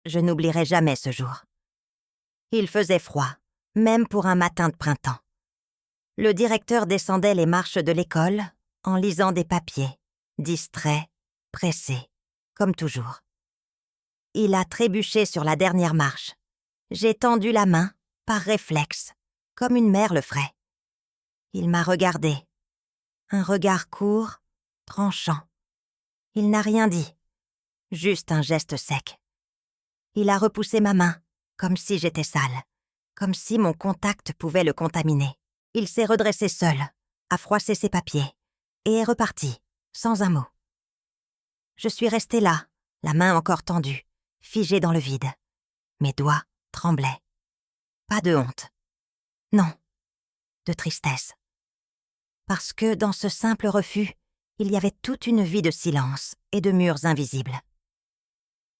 Je n'oublierai jamais ce jour. Il faisait froid, même pour un matin de printemps. Le directeur descendait les marches de l'école en lisant des papiers, distrait, pressé, comme toujours. Il a trébuché sur la dernière marche. J'ai tendu la main, par réflexe, comme une mère le ferait. Il m'a regardé. Un regard court, tranchant. Il n'a rien dit, juste un geste sec. Il a repoussé ma main, comme si j'étais sale, comme si mon contact pouvait le contaminer. Il s'est redressé seul, a froissé ses papiers, et est reparti, sans un mot. Je suis restée là, la main encore tendue, figée dans le vide. Mes doigts tremblaient. Pas de honte. Non, de tristesse. Parce que dans ce simple refus, il y avait toute une vie de silence et de murs invisibles.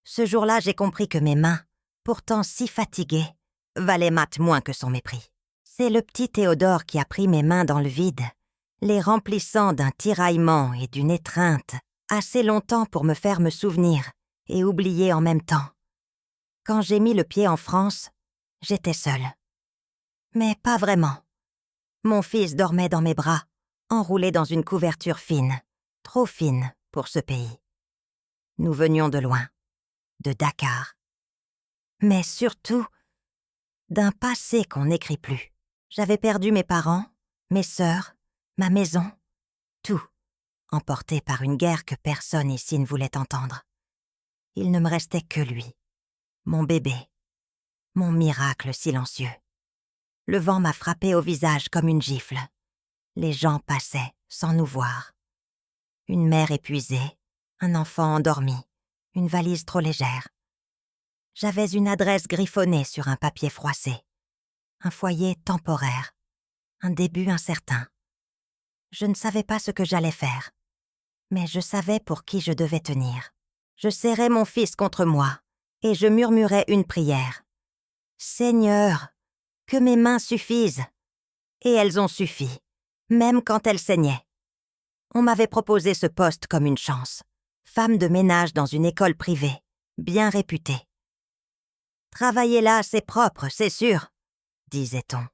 Ce jour-là, j'ai compris que mes mains, pourtant si fatiguées, valaient moins que son mépris. C'est le petit Théodore qui a pris mes mains dans le vide, les remplissant d'un tiraillement et d'une étreinte, assez longtemps pour me faire me souvenir et oublier en même temps. Quand j'ai mis le pied en France, j'étais seule. Mais pas vraiment. Mon fils dormait dans mes bras, enroulé dans une couverture fine, trop fine pour ce pays. Nous venions de loin, de Dakar. Mais surtout, d'un passé qu'on n'écrit plus. J'avais perdu mes parents, mes sœurs, ma maison, tout, emporté par une guerre que personne ici ne voulait entendre. Il ne me restait que lui, mon bébé, mon miracle silencieux. Le vent m'a frappé au visage comme une gifle. Les gens passaient sans nous voir. Une mère épuisée, un enfant endormi, une valise trop légère. J'avais une adresse griffonnée sur un papier froissé. Un foyer temporaire. Un début incertain. Je ne savais pas ce que j'allais faire. Mais je savais pour qui je devais tenir. Je serrais mon fils contre moi et je murmurais une prière. « Seigneur, que mes mains suffisent !» Et elles ont suffi, même quand elles saignaient. On m'avait proposé ce poste comme une chance. Femme de ménage dans une école privée, bien réputée. « Travailler là, c'est propre, c'est sûr », disait-on.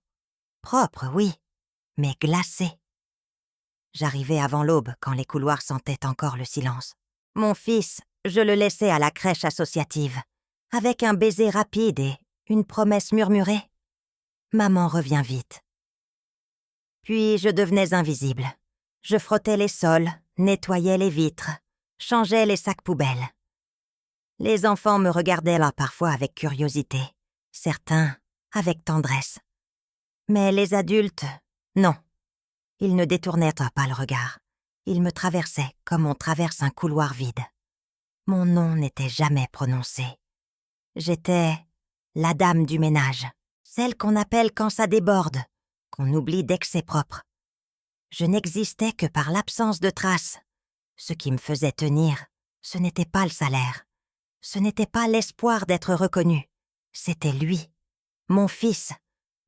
Propre, oui, mais glacé. J'arrivais avant l'aube quand les couloirs sentaient encore le silence. Mon fils, je le laissais à la crèche associative, avec un baiser rapide et une promesse murmurée. Maman revient vite. Puis je devenais invisible. Je frottais les sols, nettoyais les vitres, changeais les sacs poubelles. Les enfants me regardaient là parfois avec curiosité, certains avec tendresse. Mais les adultes, non. Ils ne détournaient pas le regard. Ils me traversaient comme on traverse un couloir vide. Mon nom n'était jamais prononcé. J'étais la dame du ménage, celle qu'on appelle quand ça déborde, qu'on oublie dès que c'est propre. Je n'existais que par l'absence de traces. Ce qui me faisait tenir, ce n'était pas le salaire. Ce n'était pas l'espoir d'être reconnu. C'était lui, mon fils,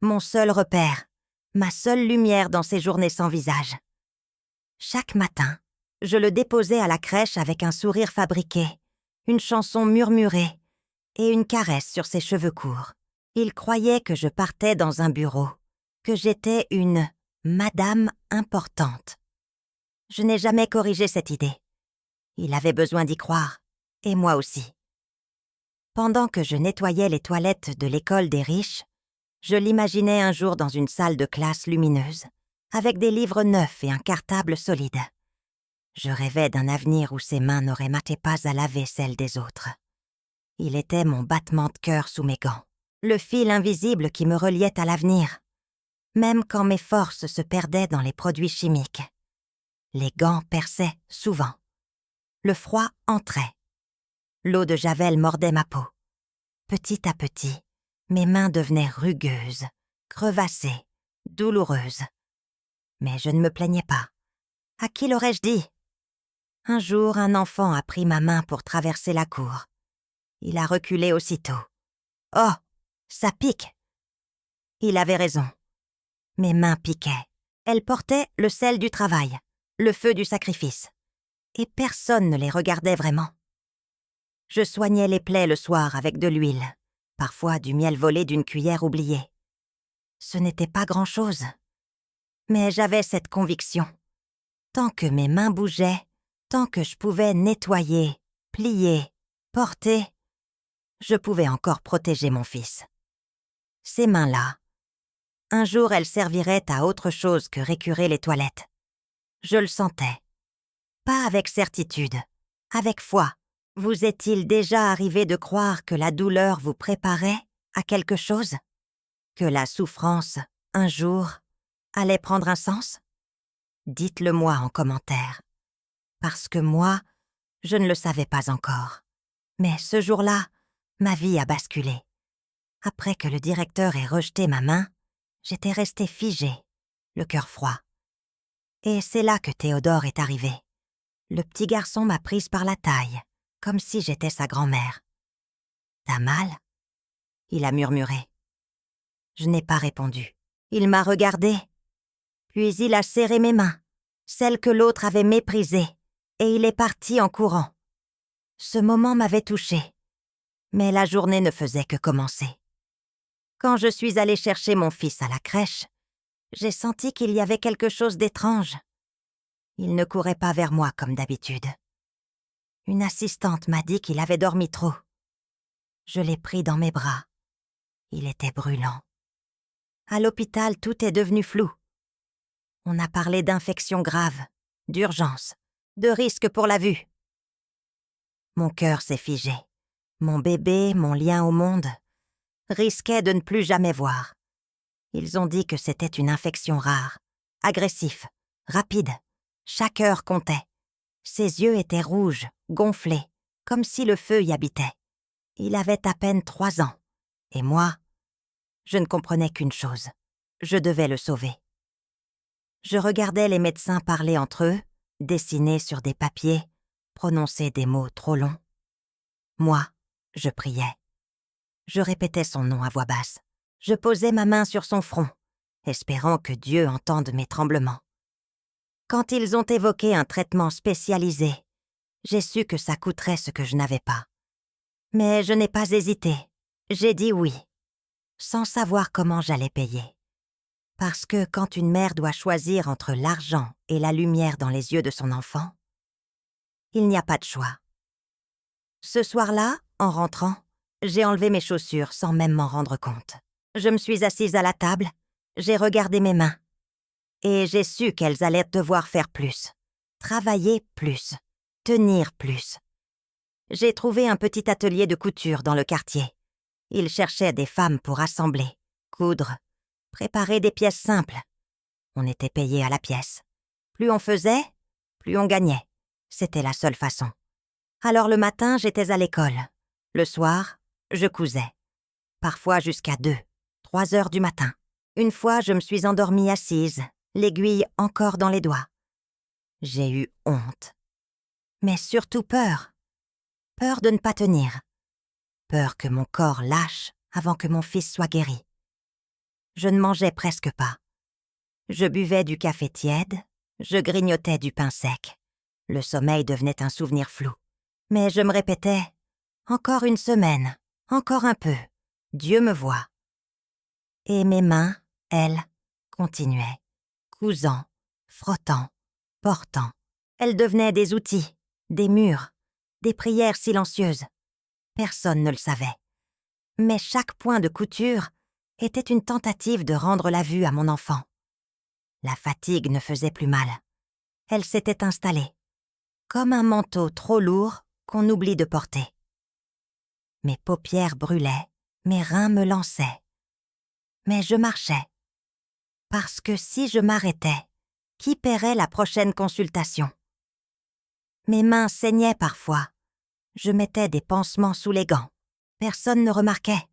mon seul repère, ma seule lumière dans ces journées sans visage. Chaque matin, je le déposais à la crèche avec un sourire fabriqué, une chanson murmurée et une caresse sur ses cheveux courts. Il croyait que je partais dans un bureau, que j'étais une madame importante. Je n'ai jamais corrigé cette idée. Il avait besoin d'y croire, et moi aussi. Pendant que je nettoyais les toilettes de l'école des riches, je l'imaginais un jour dans une salle de classe lumineuse, avec des livres neufs et un cartable solide. Je rêvais d'un avenir où ses mains n'auraient pas à laver celles des autres. Il était mon battement de cœur sous mes gants, le fil invisible qui me reliait à l'avenir, même quand mes forces se perdaient dans les produits chimiques. Les gants perçaient souvent. Le froid entrait. L'eau de javel mordait ma peau. Petit à petit, mes mains devenaient rugueuses, crevassées, douloureuses. Mais je ne me plaignais pas. À qui l'aurais-je dit? Un jour, un enfant a pris ma main pour traverser la cour. Il a reculé aussitôt. « Oh, ça pique !» Il avait raison. Mes mains piquaient. Elles portaient le sel du travail, le feu du sacrifice. Et personne ne les regardait vraiment. Je soignais les plaies le soir avec de l'huile, parfois du miel volé d'une cuillère oubliée. Ce n'était pas grand-chose, mais j'avais cette conviction. Tant que mes mains bougeaient, tant que je pouvais nettoyer, plier, porter, je pouvais encore protéger mon fils. Ces mains-là, un jour elles serviraient à autre chose que récurer les toilettes. Je le sentais. Pas avec certitude, avec foi. Vous est-il déjà arrivé de croire que la douleur vous préparait à quelque chose? Que la souffrance, un jour, allait prendre un sens? Dites-le-moi en commentaire. Parce que moi, je ne le savais pas encore. Mais ce jour-là, ma vie a basculé. Après que le directeur ait rejeté ma main, j'étais restée figée, le cœur froid. Et c'est là que Théodore est arrivé. Le petit garçon m'a prise par la taille, comme si j'étais sa grand-mère. « T'as mal ?» il a murmuré. Je n'ai pas répondu. Il m'a regardée. Puis il a serré mes mains, celles que l'autre avait méprisées, et il est parti en courant. Ce moment m'avait touchée, mais la journée ne faisait que commencer. Quand je suis allée chercher mon fils à la crèche, j'ai senti qu'il y avait quelque chose d'étrange. Il ne courait pas vers moi comme d'habitude. Une assistante m'a dit qu'il avait dormi trop. Je l'ai pris dans mes bras. Il était brûlant. À l'hôpital, tout est devenu flou. On a parlé d'infection grave, d'urgence, de risque pour la vue. Mon cœur s'est figé. Mon bébé, mon lien au monde, risquait de ne plus jamais voir. Ils ont dit que c'était une infection rare, agressif, rapide. Chaque heure comptait. Ses yeux étaient rouges, gonflés, comme si le feu y habitait. Il avait à peine 3 ans. Et moi, je ne comprenais qu'une chose. Je devais le sauver. Je regardais les médecins parler entre eux, dessiner sur des papiers, prononcer des mots trop longs. Moi, je priais. Je répétais son nom à voix basse. Je posais ma main sur son front, espérant que Dieu entende mes tremblements. Quand ils ont évoqué un traitement spécialisé, j'ai su que ça coûterait ce que je n'avais pas. Mais je n'ai pas hésité. J'ai dit oui, sans savoir comment j'allais payer. Parce que quand une mère doit choisir entre l'argent et la lumière dans les yeux de son enfant, il n'y a pas de choix. Ce soir-là, en rentrant, j'ai enlevé mes chaussures sans même m'en rendre compte. Je me suis assise à la table, j'ai regardé mes mains. Et j'ai su qu'elles allaient devoir faire plus, travailler plus, tenir plus. J'ai trouvé un petit atelier de couture dans le quartier. Ils cherchaient des femmes pour assembler, coudre, préparer des pièces simples. On était payé à la pièce. Plus on faisait, plus on gagnait. C'était la seule façon. Alors le matin, j'étais à l'école. Le soir, je cousais. Parfois jusqu'à 2, 3 heures du matin. Une fois, je me suis endormie assise, l'aiguille encore dans les doigts. J'ai eu honte. Mais surtout peur. Peur de ne pas tenir. Peur que mon corps lâche avant que mon fils soit guéri. Je ne mangeais presque pas. Je buvais du café tiède, je grignotais du pain sec. Le sommeil devenait un souvenir flou. Mais je me répétais, encore une semaine, encore un peu, Dieu me voit. Et mes mains, elles, continuaient, cousant, frottant, portant. Elles devenaient des outils, des murs, des prières silencieuses. Personne ne le savait. Mais chaque point de couture était une tentative de rendre la vue à mon enfant. La fatigue ne faisait plus mal. Elle s'était installée, comme un manteau trop lourd qu'on oublie de porter. Mes paupières brûlaient, mes reins me lançaient. Mais je marchais. Parce que si je m'arrêtais, qui paierait la prochaine consultation? Mes mains saignaient parfois. Je mettais des pansements sous les gants. Personne ne remarquait.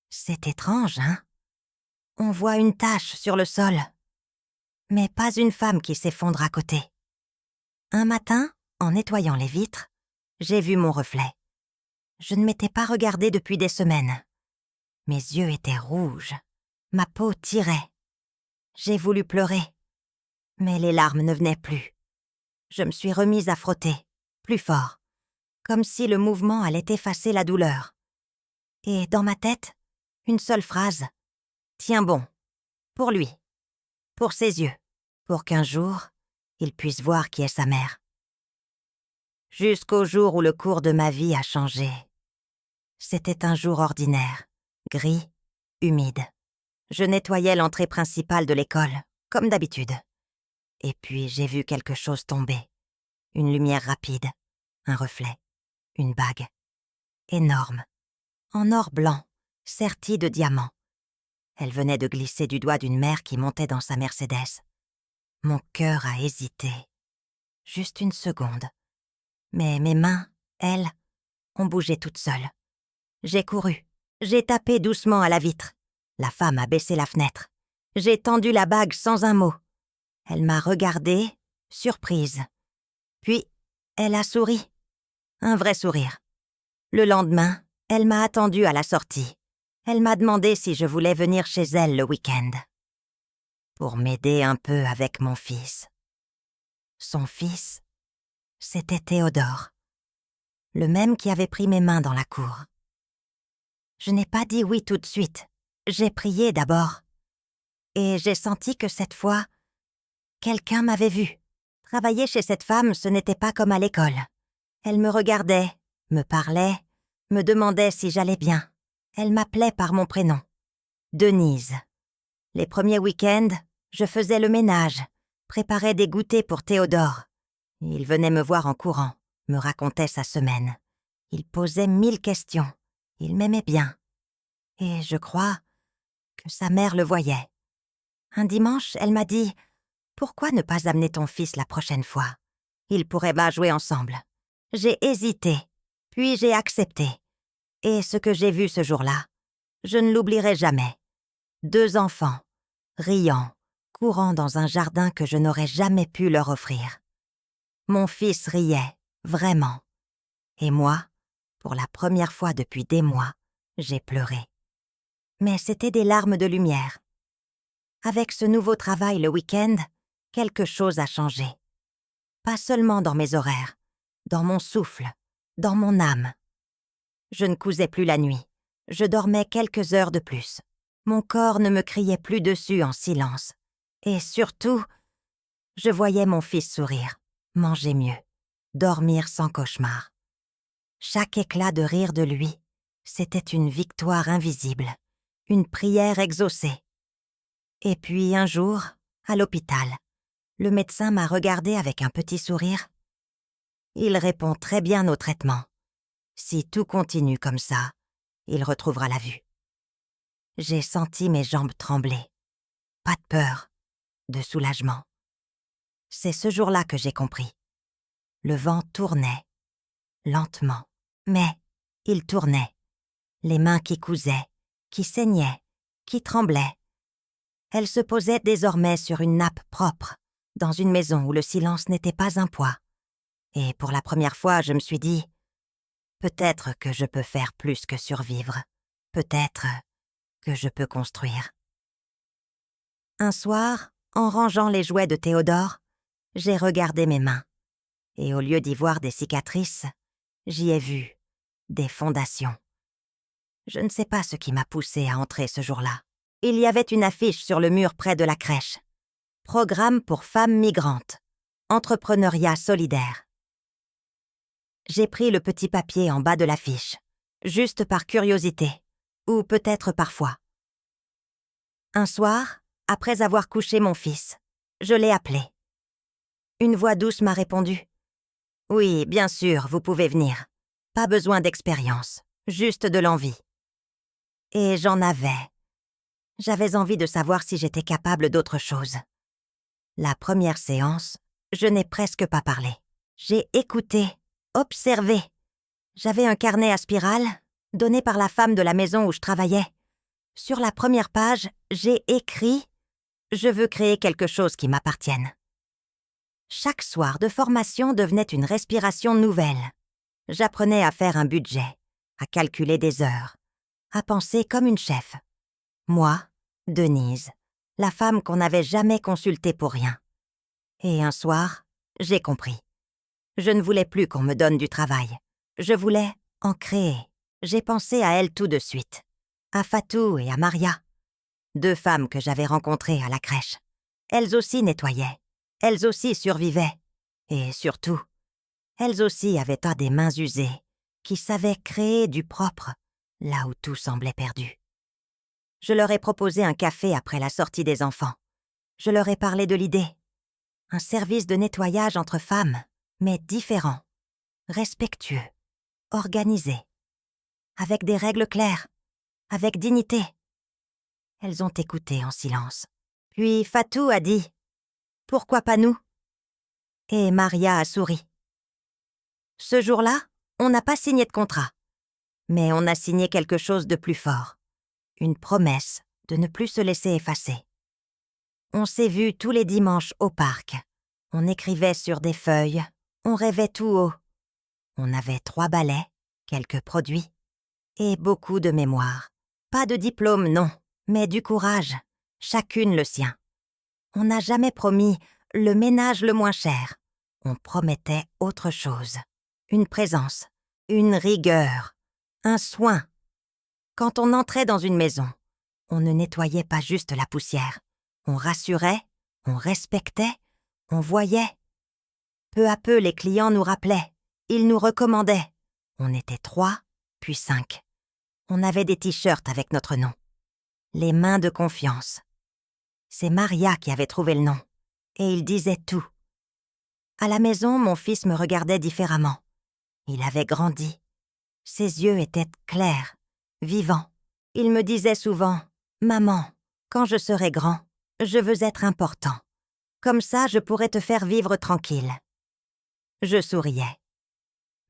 C'est étrange, hein? On voit une tache sur le sol, mais pas une femme qui s'effondre à côté. Un matin, en nettoyant les vitres, j'ai vu mon reflet. Je ne m'étais pas regardée depuis des semaines. Mes yeux étaient rouges, ma peau tirait. J'ai voulu pleurer, mais les larmes ne venaient plus. Je me suis remise à frotter, plus fort, comme si le mouvement allait effacer la douleur. Et dans ma tête, une seule phrase. Tiens bon. Pour lui. Pour ses yeux. Pour qu'un jour, il puisse voir qui est sa mère. Jusqu'au jour où le cours de ma vie a changé. C'était un jour ordinaire, gris, humide. Je nettoyais l'entrée principale de l'école, comme d'habitude. Et puis j'ai vu quelque chose tomber. Une lumière rapide, un reflet, une bague. Énorme, en or blanc, sertie de diamants. Elle venait de glisser du doigt d'une mère qui montait dans sa Mercedes. Mon cœur a hésité. Juste une seconde. Mais mes mains, elles, ont bougé toutes seules. J'ai couru. J'ai tapé doucement à la vitre. La femme a baissé la fenêtre. J'ai tendu la bague sans un mot. Elle m'a regardée, surprise. Puis, elle a souri. Un vrai sourire. Le lendemain, elle m'a attendue à la sortie. Elle m'a demandé si je voulais venir chez elle le week-end. Pour m'aider un peu avec mon fils. Son fils, c'était Théodore. Le même qui avait pris mes mains dans la cour. Je n'ai pas dit oui tout de suite. J'ai prié d'abord. Et j'ai senti que cette fois, quelqu'un m'avait vue. Travailler chez cette femme, ce n'était pas comme à l'école. Elle me regardait, me parlait, me demandait si j'allais bien. Elle m'appelait par mon prénom. Denise. Les premiers week-ends, je faisais le ménage, préparais des goûters pour Théodore. Il venait me voir en courant, me racontait sa semaine. Il posait 1000 questions. Il m'aimait bien. Et je crois que sa mère le voyait. Un dimanche, elle m'a dit « Pourquoi ne pas amener ton fils la prochaine fois? Ils pourraient jouer ensemble. » J'ai hésité, puis j'ai accepté. Et ce que j'ai vu ce jour-là, je ne l'oublierai jamais. 2 enfants, riant, courant dans un jardin que je n'aurais jamais pu leur offrir. Mon fils riait, vraiment. Et moi, pour la première fois depuis des mois, j'ai pleuré. Mais c'était des larmes de lumière. Avec ce nouveau travail le week-end, quelque chose a changé. Pas seulement dans mes horaires, dans mon souffle, dans mon âme. Je ne cousais plus la nuit. Je dormais quelques heures de plus. Mon corps ne me criait plus dessus en silence. Et surtout, je voyais mon fils sourire, manger mieux, dormir sans cauchemar. Chaque éclat de rire de lui, c'était une victoire invisible, une prière exaucée. Et puis un jour, à l'hôpital, le médecin m'a regardé avec un petit sourire. Il répond très bien au traitement. Si tout continue comme ça, il retrouvera la vue. J'ai senti mes jambes trembler. Pas de peur, de soulagement. C'est ce jour-là que j'ai compris. Le vent tournait, lentement, mais il tournait. Les mains qui cousaient, qui saignaient, qui tremblaient. Elles se posaient désormais sur une nappe propre, dans une maison où le silence n'était pas un poids. Et pour la première fois, je me suis dit, peut-être que je peux faire plus que survivre. Peut-être que je peux construire. Un soir, en rangeant les jouets de Théodore, j'ai regardé mes mains. Et au lieu d'y voir des cicatrices, j'y ai vu des fondations. Je ne sais pas ce qui m'a poussée à entrer ce jour-là. Il y avait une affiche sur le mur près de la crèche. Programme pour femmes migrantes. Entrepreneuriat solidaire. J'ai pris le petit papier en bas de l'affiche, juste par curiosité, ou peut-être par foi. Un soir, après avoir couché mon fils, je l'ai appelé. Une voix douce m'a répondu. « Oui, bien sûr, vous pouvez venir. Pas besoin d'expérience, juste de l'envie. » Et j'en avais. J'avais envie de savoir si j'étais capable d'autre chose. La première séance, je n'ai presque pas parlé. J'ai écouté, observé. J'avais un carnet à spirale, donné par la femme de la maison où je travaillais. Sur la première page, j'ai écrit « Je veux créer quelque chose qui m'appartienne ». Chaque soir de formation devenait une respiration nouvelle. J'apprenais à faire un budget, à calculer des heures, à penser comme une chef. Moi, Denise, la femme qu'on n'avait jamais consultée pour rien. Et un soir, j'ai compris. Je ne voulais plus qu'on me donne du travail. Je voulais en créer. J'ai pensé à elles tout de suite. À Fatou et à Maria, 2 femmes que j'avais rencontrées à la crèche. Elles aussi nettoyaient. Elles aussi survivaient. Et surtout, elles aussi avaient pas des mains usées, qui savaient créer du propre, là où tout semblait perdu. Je leur ai proposé un café après la sortie des enfants. Je leur ai parlé de l'idée. Un service de nettoyage entre femmes, mais différent, respectueux, organisé, avec des règles claires, avec dignité. Elles ont écouté en silence. Puis Fatou a dit « Pourquoi pas nous ?» Et Maria a souri. Ce jour-là, on n'a pas signé de contrat. Mais on a signé quelque chose de plus fort. Une promesse de ne plus se laisser effacer. On s'est vus tous les dimanches au parc. On écrivait sur des feuilles, on rêvait tout haut. On avait 3 balais, quelques produits et beaucoup de mémoire. Pas de diplôme, non, mais du courage, chacune le sien. On n'a jamais promis le ménage le moins cher. On promettait autre chose. Une présence, une rigueur, un soin. Quand on entrait dans une maison, on ne nettoyait pas juste la poussière. On rassurait, on respectait, on voyait. Peu à peu, les clients nous rappelaient. Ils nous recommandaient. On était 3, puis 5. On avait des t-shirts avec notre nom. Les mains de confiance. C'est Maria qui avait trouvé le nom. Et il disait tout. À la maison, mon fils me regardait différemment. Il avait grandi. Ses yeux étaient clairs, vivants. Il me disait souvent « Maman, quand je serai grand, je veux être important. Comme ça, je pourrai te faire vivre tranquille. » Je souriais.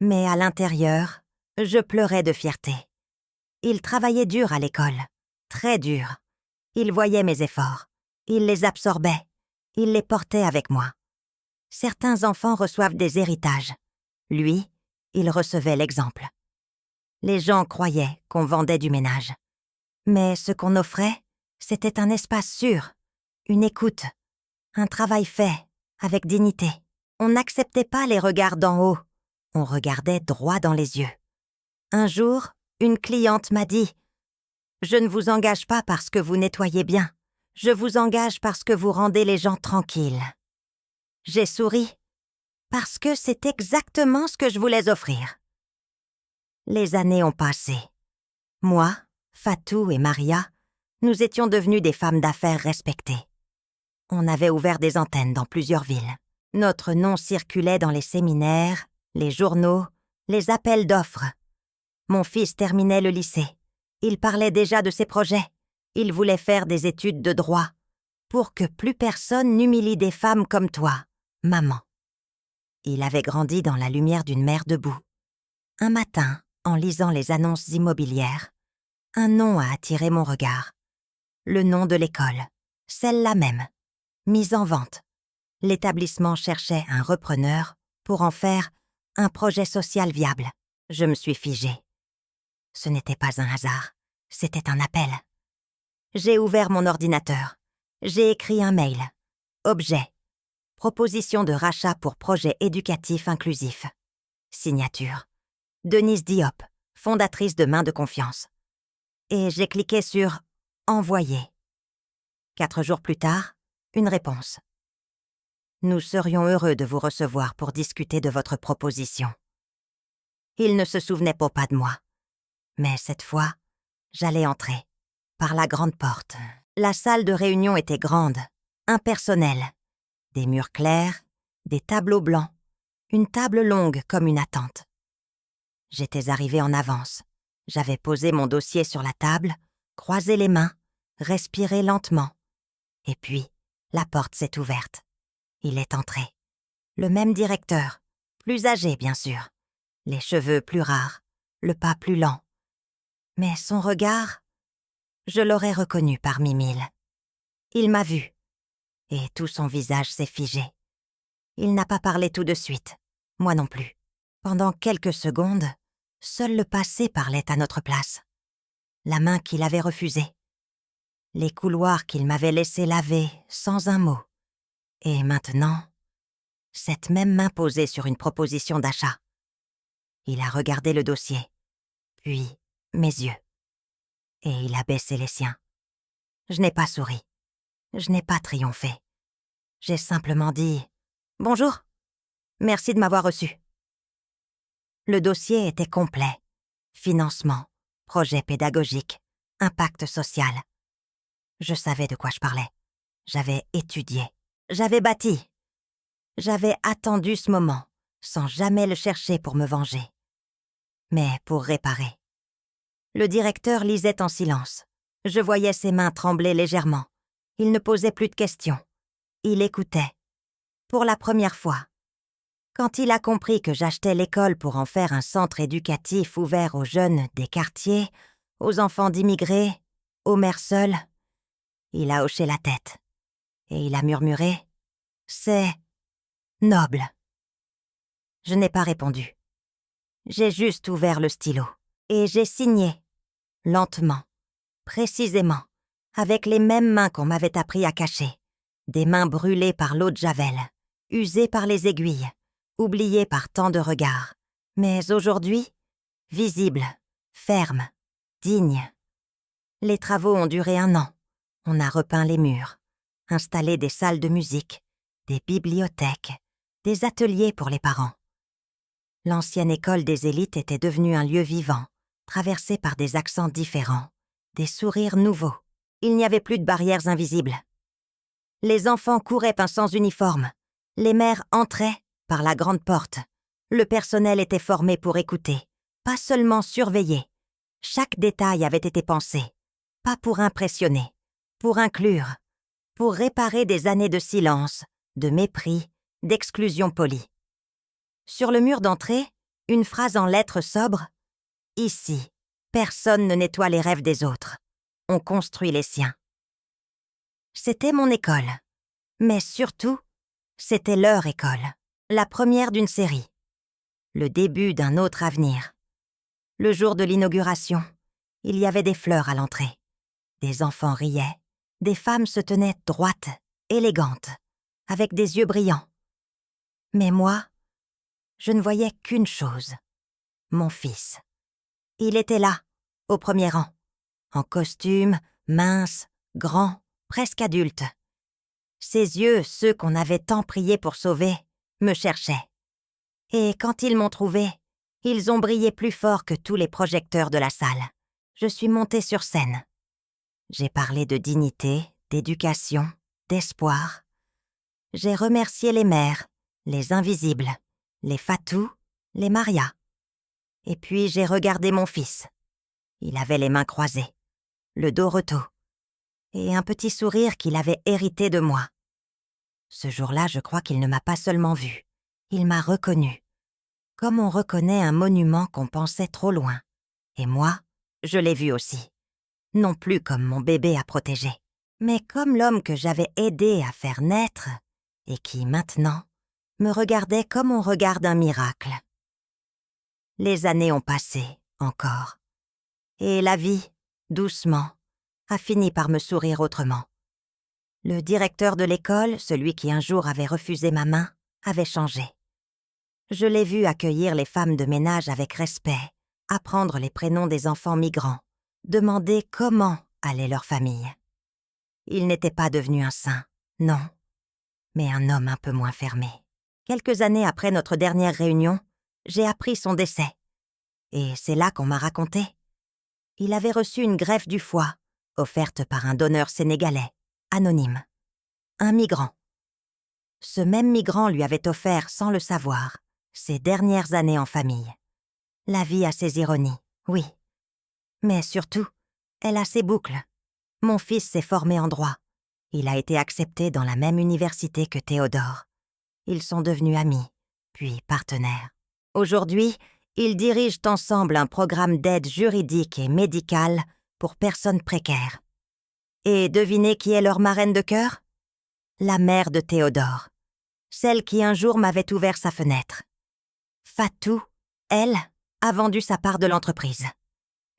Mais à l'intérieur, je pleurais de fierté. Il travaillait dur à l'école, très dur. Il voyait mes efforts. Il les absorbait. Il les portait avec moi. Certains enfants reçoivent des héritages. Lui, il recevait l'exemple. Les gens croyaient qu'on vendait du ménage. Mais ce qu'on offrait, c'était un espace sûr, une écoute, un travail fait, avec dignité. On n'acceptait pas les regards d'en haut. On regardait droit dans les yeux. Un jour, une cliente m'a dit « Je ne vous engage pas parce que vous nettoyez bien. Je vous engage parce que vous rendez les gens tranquilles. » J'ai souri, parce que c'est exactement ce que je voulais offrir. Les années ont passé. Moi, Fatou et Maria, nous étions devenues des femmes d'affaires respectées. On avait ouvert des antennes dans plusieurs villes. Notre nom circulait dans les séminaires, les journaux, les appels d'offres. Mon fils terminait le lycée. Il parlait déjà de ses projets. Il voulait faire des études de droit pour que plus personne n'humilie des femmes comme toi, maman. Il avait grandi dans la lumière d'une mère debout. Un matin, en lisant les annonces immobilières, un nom a attiré mon regard. Le nom de l'école, celle-là même, mise en vente. L'établissement cherchait un repreneur pour en faire un projet social viable. Je me suis figée. Ce n'était pas un hasard, c'était un appel. J'ai ouvert mon ordinateur. J'ai écrit un mail. Objet. Proposition de rachat pour projet éducatif inclusif. Signature. Denise Diop, fondatrice de Mains de Confiance. Et j'ai cliqué sur « Envoyer ». 4 jours plus tard, une réponse. Nous serions heureux de vous recevoir pour discuter de votre proposition. Il ne se souvenait pas de moi. Mais cette fois, j'allais entrer. Par la grande porte. La salle de réunion était grande, impersonnelle. Des murs clairs, des tableaux blancs, une table longue comme une attente. J'étais arrivée en avance. J'avais posé mon dossier sur la table, croisé les mains, respiré lentement. Et puis, la porte s'est ouverte. Il est entré. Le même directeur, plus âgé bien sûr, les cheveux plus rares, le pas plus lent. Mais son regard, je l'aurais reconnu parmi 1000. Il m'a vu, et tout son visage s'est figé. Il n'a pas parlé tout de suite, moi non plus. Pendant quelques secondes, seul le passé parlait à notre place. La main qu'il avait refusée. Les couloirs qu'il m'avait laissé laver sans un mot. Et maintenant, cette même main posée sur une proposition d'achat. Il a regardé le dossier, puis mes yeux, et il a baissé les siens. Je n'ai pas souri. Je n'ai pas triomphé. J'ai simplement dit « Bonjour, merci de m'avoir reçu ». Le dossier était complet. Financement, projet pédagogique, impact social. Je savais de quoi je parlais. J'avais étudié. J'avais bâti. J'avais attendu ce moment, sans jamais le chercher pour me venger, mais pour réparer. Le directeur lisait en silence. Je voyais ses mains trembler légèrement. Il ne posait plus de questions. Il écoutait. Pour la première fois. Quand il a compris que j'achetais l'école pour en faire un centre éducatif ouvert aux jeunes des quartiers, aux enfants d'immigrés, aux mères seules, il a hoché la tête. Et il a murmuré « C'est noble ». Je n'ai pas répondu. J'ai juste ouvert le stylo et j'ai signé, lentement, précisément, avec les mêmes mains qu'on m'avait appris à cacher, des mains brûlées par l'eau de Javel, usées par les aiguilles, oubliées par tant de regards, mais aujourd'hui, visibles, fermes, dignes. Les travaux ont duré 1 an. On a repeint les murs, installé des salles de musique, des bibliothèques, des ateliers pour les parents. L'ancienne école des élites était devenue un lieu vivant, traversé par des accents différents, des sourires nouveaux. Il n'y avait plus de barrières invisibles. Les enfants couraient pince sans uniforme. Les mères entraient par la grande porte. Le personnel était formé pour écouter, pas seulement surveiller. Chaque détail avait été pensé, pas pour impressionner, pour inclure, pour réparer des années de silence, de mépris, d'exclusion polie. Sur le mur d'entrée, une phrase en lettres sobres. « Ici, personne ne nettoie les rêves des autres. On construit les siens. » C'était mon école. Mais surtout, c'était leur école. La première d'une série. Le début d'un autre avenir. Le jour de l'inauguration, il y avait des fleurs à l'entrée. Des enfants riaient. Des femmes se tenaient droites, élégantes, avec des yeux brillants. Mais moi, je ne voyais qu'une chose. Mon fils. Il était là, au premier rang, en costume, mince, grand, presque adulte. Ses yeux, ceux qu'on avait tant prié pour sauver, me cherchaient. Et quand ils m'ont trouvé, ils ont brillé plus fort que tous les projecteurs de la salle. Je suis montée sur scène. J'ai parlé de dignité, d'éducation, d'espoir. J'ai remercié les mères, les invisibles, les Fatou, les Maria. Et puis j'ai regardé mon fils. Il avait les mains croisées, le dos retour, et un petit sourire qu'il avait hérité de moi. Ce jour-là, je crois qu'il ne m'a pas seulement vu, il m'a reconnu, comme on reconnaît un monument qu'on pensait trop loin. Et moi, je l'ai vu aussi. Non plus comme mon bébé à protéger, mais comme l'homme que j'avais aidé à faire naître et qui, maintenant, me regardait comme on regarde un miracle. Les années ont passé, encore. Et la vie, doucement, a fini par me sourire autrement. Le directeur de l'école, celui qui un jour avait refusé ma main, avait changé. Je l'ai vu accueillir les femmes de ménage avec respect, apprendre les prénoms des enfants migrants, demander comment allait leur famille. Il n'était pas devenu un saint, non, mais un homme un peu moins fermé. Quelques années après notre dernière réunion, j'ai appris son décès. Et c'est là qu'on m'a raconté. Il avait reçu une greffe du foie, offerte par un donneur sénégalais, anonyme. Un migrant. Ce même migrant lui avait offert, sans le savoir, ses dernières années en famille. La vie a ses ironies, oui. Mais surtout, elle a ses boucles. Mon fils s'est formé en droit. Il a été accepté dans la même université que Théodore. Ils sont devenus amis, puis partenaires. Aujourd'hui, ils dirigent ensemble un programme d'aide juridique et médicale pour personnes précaires. Et devinez qui est leur marraine de cœur? La mère de Théodore, celle qui un jour m'avait ouvert sa fenêtre. Fatou, elle, a vendu sa part de l'entreprise.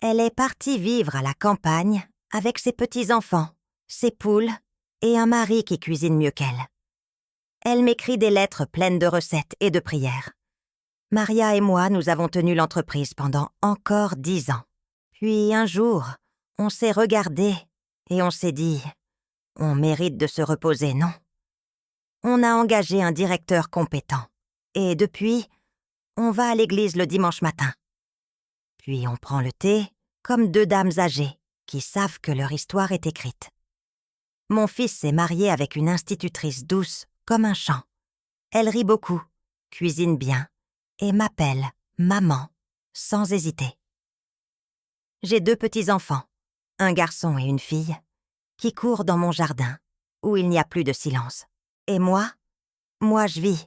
Elle est partie vivre à la campagne avec ses petits-enfants, ses poules et un mari qui cuisine mieux qu'elle. Elle m'écrit des lettres pleines de recettes et de prières. Maria et moi, nous avons tenu l'entreprise pendant encore 10 ans. Puis un jour, on s'est regardés et on s'est dit « On mérite de se reposer, non ?» On a engagé un directeur compétent. Et depuis, on va à l'église le dimanche matin. Puis on prend le thé comme 2 dames âgées qui savent que leur histoire est écrite. Mon fils s'est marié avec une institutrice douce comme un chant. Elle rit beaucoup, cuisine bien et m'appelle maman sans hésiter. J'ai 2 petits-enfants, un garçon et une fille, qui courent dans mon jardin où il n'y a plus de silence. Et moi je vis.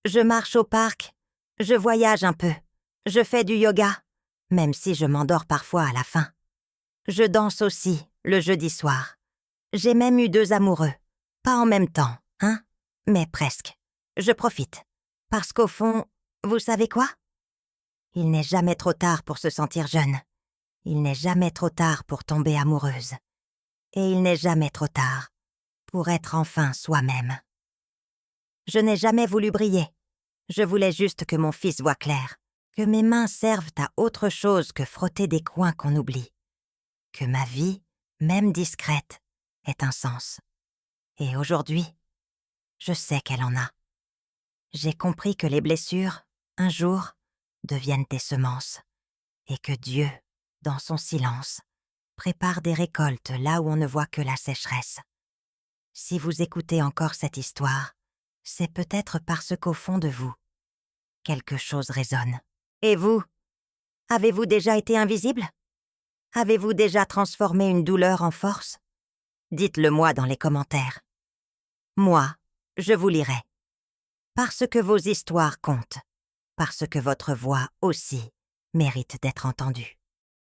Je marche au parc, je voyage un peu, je fais du yoga, même si je m'endors parfois à la fin. Je danse aussi le jeudi soir. J'ai même eu 2 amoureux. Pas en même temps, hein, mais presque. Je profite. Parce qu'au fond, vous savez quoi? Il n'est jamais trop tard pour se sentir jeune. Il n'est jamais trop tard pour tomber amoureuse. Et il n'est jamais trop tard pour être enfin soi-même. Je n'ai jamais voulu briller. Je voulais juste que mon fils voie clair, que mes mains servent à autre chose que frotter des coins qu'on oublie, que ma vie, même discrète, ait un sens. Et aujourd'hui, je sais qu'elle en a. J'ai compris que les blessures, un jour, deviennent des semences, et que Dieu, dans son silence, prépare des récoltes là où on ne voit que la sécheresse. Si vous écoutez encore cette histoire, c'est peut-être parce qu'au fond de vous, quelque chose résonne. Et vous? Avez-vous déjà été invisible? Avez-vous déjà transformé une douleur en force? Dites-le moi dans les commentaires. Moi, je vous lirai. Parce que vos histoires comptent. Parce que votre voix aussi mérite d'être entendue.